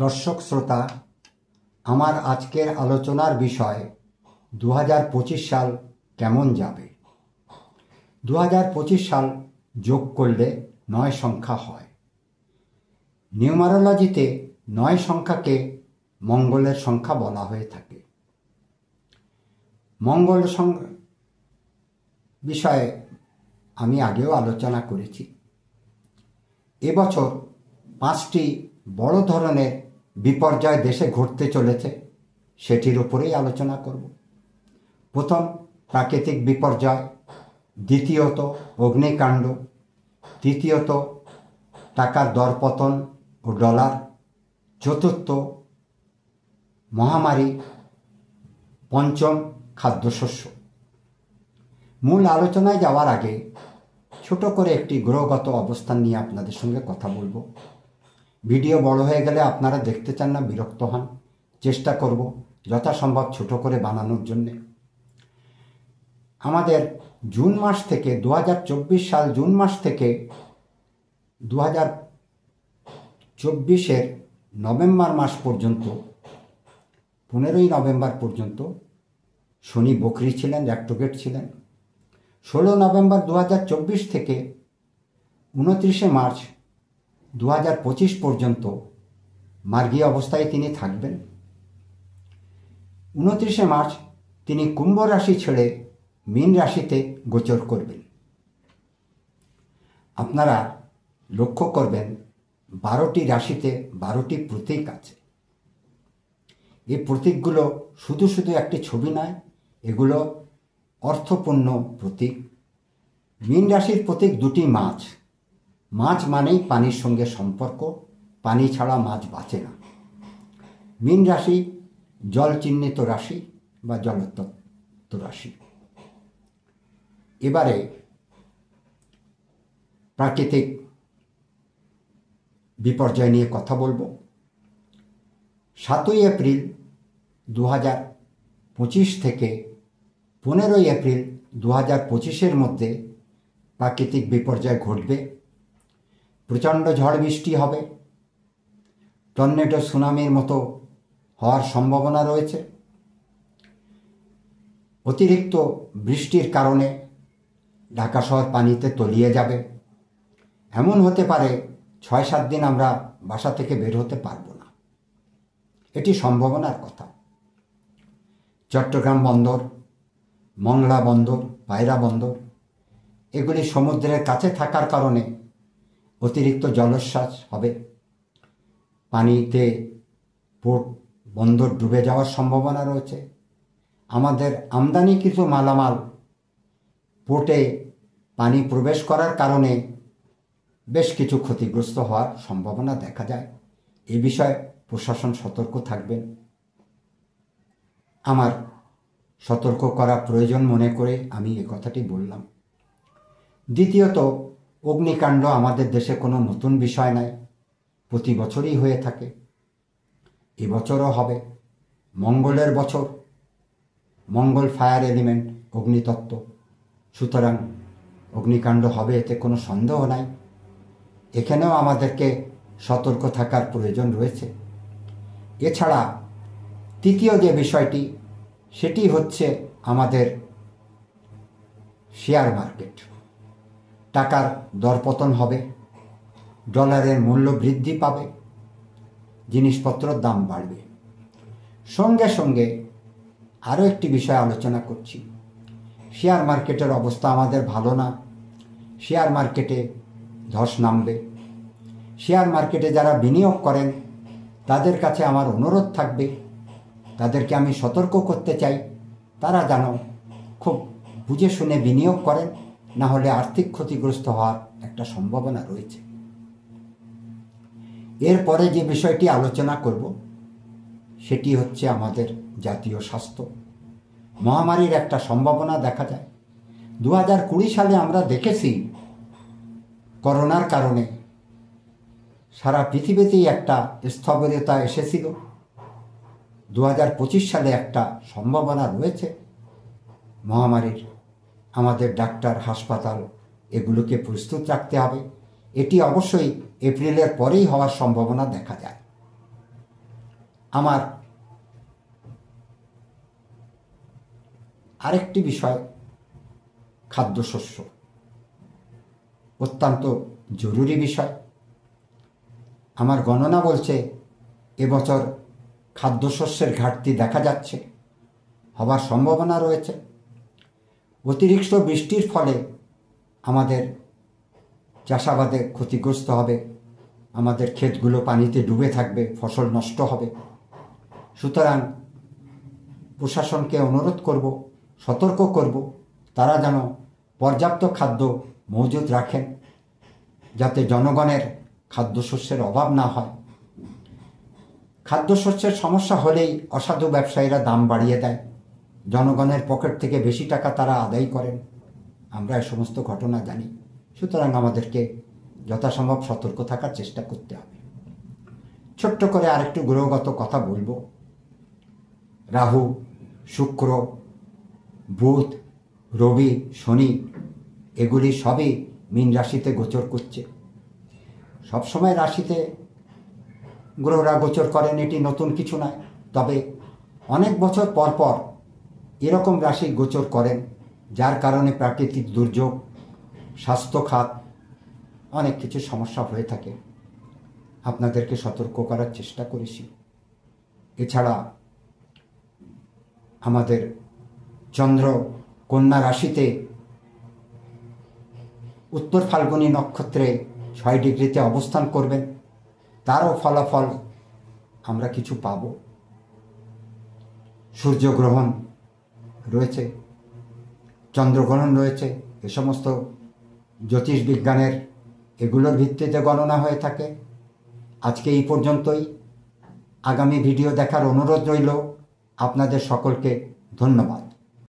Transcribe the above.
দর্শক শ্রোতা, আমার আজকের আলোচনার বিষয় 2025 সাল কেমন যাবে। 2025 সাল যোগ করলে 9 সংখ্যা হয়। নিউমারোলজিতে 9 সংখ্যাকে মঙ্গলের সংখ্যা বলা হয়ে থাকে। মঙ্গল বিষয়ে আমি আগেও আলোচনা করেছি। এবছর 5টি বড় ধরনের বিপর্যয় দেশে ঘটতে চলেছে, সেটির উপরেই আলোচনা করব। প্রথম, প্রাকৃতিক বিপর্যয়। দ্বিতীয়ত, অগ্নিকাণ্ড। তৃতীয়ত, টাকার দরপতন ও ডলার। চতুর্থ, মহামারী। পঞ্চম, খাদ্যশস্য। মূল আলোচনায় যাওয়ার আগে ছোট করে একটি গ্রহগত অবস্থান নিয়ে আপনাদের সঙ্গে কথা বলবো। ভিডিও বড় হয়ে গেলে আপনারা দেখতে চান না, বিরক্ত হন। চেষ্টা করব যথাসম্ভব ছোট করে বানানোর জন্যে। আমাদের জুন মাস থেকে 2024 সাল জুন মাস থেকে 2024-এর নভেম্বর মাস পর্যন্ত, 15ই নভেম্বর পর্যন্ত শনি বকরি ছিলেন, রেট্রোগ্রেড ছিলেন। 16 নভেম্বর 2024 থেকে 29শে মার্চ 2025 পর্যন্ত মার্গী অবস্থায় তিনি থাকবেন। 29শে মার্চ তিনি কুম্ভ রাশি ছেড়ে মীন রাশিতে গোচর করবেন। আপনারা লক্ষ্য করবেন 12টি রাশিতে 12টি প্রতীক আছে। এই প্রতীকগুলো শুধু শুধু একটি ছবি নয়, এগুলো অর্থপূর্ণ প্রতীক। মীন রাশির প্রতীক দুটি মাছ। মাছ মানেই পানির সঙ্গে সম্পর্ক, পানি ছাড়া মাছ বাঁচে না। মীন রাশি জল চিহ্নিত রাশি বা জলতত্ত্ব রাশি। এবারে প্রাকৃতিক বিপর্যয় নিয়ে কথা বলবো। 7ই এপ্রিল 2025 থেকে 15ই এপ্রিল 2025-এর মধ্যে প্রাকৃতিক বিপর্যয় ঘটবে। প্রচণ্ড ঝড় বৃষ্টি হবে, টর্নেডো, সুনামির মতো হওয়ার সম্ভাবনা রয়েছে। অতিরিক্ত বৃষ্টির কারণে ঢাকা শহর পানিতে তলিয়ে যাবে। এমন হতে পারে 6-7 দিন আমরা বাসা থেকে বের হতে পারবো না। এটি সম্ভাবনার কথা। চট্টগ্রাম বন্দর, মংলা বন্দর, পায়রা বন্দর এগুলি সমুদ্রের কাছে থাকার কারণে অতিরিক্ত জলোচ্ছ্বাস হবে। পানিতে পোর্ট বন্দর ডুবে যাওয়ার সম্ভাবনা রয়েছে। আমাদের আমদানিকৃত মালামাল পোর্টে পানি প্রবেশ করার কারণে বেশ কিছু ক্ষতিগ্রস্ত হওয়ার সম্ভাবনা দেখা যায়। এ বিষয়ে প্রশাসন সতর্ক থাকবেন। আমার সতর্ক করা প্রয়োজন মনে করে আমি এ কথাটি বললাম। দ্বিতীয়ত, অগ্নিকাণ্ড আমাদের দেশে কোনো নতুন বিষয় নয়, প্রতি বছরই হয়ে থাকে। এবছরও হবে। মঙ্গলের বছর, মঙ্গল ফায়ার এলিমেন্ট, অগ্নিতত্ত্ব, সুতরাং অগ্নিকাণ্ড হবে, এতে কোনো সন্দেহ নাই। এখানেও আমাদেরকে সতর্ক থাকার প্রয়োজন রয়েছে। এছাড়া তৃতীয় যে বিষয়টি, সেটি হচ্ছে আমাদের শেয়ার মার্কেট। টাকার দরপতন হবে, ডলারের মূল্য বৃদ্ধি পাবে, জিনিসপত্রের দাম বাড়বে। সঙ্গে সঙ্গে আরও একটি বিষয় আলোচনা করছি। শেয়ার মার্কেটের অবস্থা আমাদের ভালো না। শেয়ার মার্কেটে ধস নামবে। শেয়ার মার্কেটে যারা বিনিয়োগ করেন তাদের কাছে আমার অনুরোধ থাকবে, তাদেরকে আমি সতর্ক করতে চাই, তারা যেন খুব বুঝে শুনে বিনিয়োগ করেন, না হলে আর্থিক ক্ষতিগ্রস্ত হওয়ার একটা সম্ভাবনা রয়েছে। এরপরে যে বিষয়টি আলোচনা করব সেটি হচ্ছে আমাদের জাতীয় স্বাস্থ্য। মহামারীর একটা সম্ভাবনা দেখা যায়। 2020 সালে আমরা দেখেছি করোনার কারণে সারা পৃথিবীতেই একটা স্থবিরতা এসেছিল। 2025 সালে একটা সম্ভাবনা রয়েছে মহামারীর। আমাদের ডাক্তার, হাসপাতাল এগুলোকে প্রস্তুত রাখতে হবে। এটি অবশ্যই এপ্রিলের পরেই হওয়ার সম্ভাবনা দেখা যায়। আমার আরেকটি বিষয়, খাদ্যশস্য অত্যন্ত জরুরি বিষয়। আমার গণনা বলছে এবছর খাদ্যশস্যের ঘাটতি দেখা যাচ্ছে, হবার সম্ভাবনা রয়েছে। অতিরিক্ত বৃষ্টির ফলে আমাদের চাষাবাদে ক্ষতিগ্রস্ত হবে, আমাদের ক্ষেতগুলো পানিতে ডুবে থাকবে, ফসল নষ্ট হবে। সুতরাং প্রশাসনকে অনুরোধ করব, সতর্ক করব, তারা যেন পর্যাপ্ত খাদ্য মজুত রাখেন, যাতে জনগণের খাদ্যশস্যের অভাব না হয়। খাদ্যশস্যের সমস্যা হলেই অসাধু ব্যবসায়ীরা দাম বাড়িয়ে দেয়, জনগণের পকেট থেকে বেশি টাকা তারা আদায় করেন। আমরা এই সমস্ত ঘটনা জানি। সুতরাং আমাদেরকে যথাসম্ভব সতর্ক থাকার চেষ্টা করতে হবে। ছোট্ট করে আরেকটু গ্রহগত কথা বলবো। রাহু, শুক্র, বুধ, রবি, শনি এগুলি সবই মীন রাশিতে গোচর করছে। সবসময় রাশিতে গ্রহরা গোচর করেন, এটি নতুন কিছু নয়। তবে অনেক বছর পর পর এরকম রাশি গোচর করেন, যার কারণে প্রাকৃতিক দুর্যোগ, স্বাস্থ্য খাত, অনেক কিছু সমস্যা হয়ে থাকে। আপনাদেরকে সতর্ক করার চেষ্টা করেছি। এছাড়া আমাদের চন্দ্র কন্যা রাশিতে উত্তর ফাল্গুনী নক্ষত্রে 6 ডিগ্রিতে অবস্থান করবেন, তারও ফলাফল আমরা কিছু পাব। সূর্যগ্রহণ রয়েছে, চন্দ্রগ্রহণ রয়েছে। এ সমস্ত জ্যোতিষ বিজ্ঞানের এগুলোর ভিত্তিতে গণনা হয়ে থাকে। আজকে এই পর্যন্তই। আগামী ভিডিও দেখার অনুরোধ রইল। আপনাদের সকলকে ধন্যবাদ।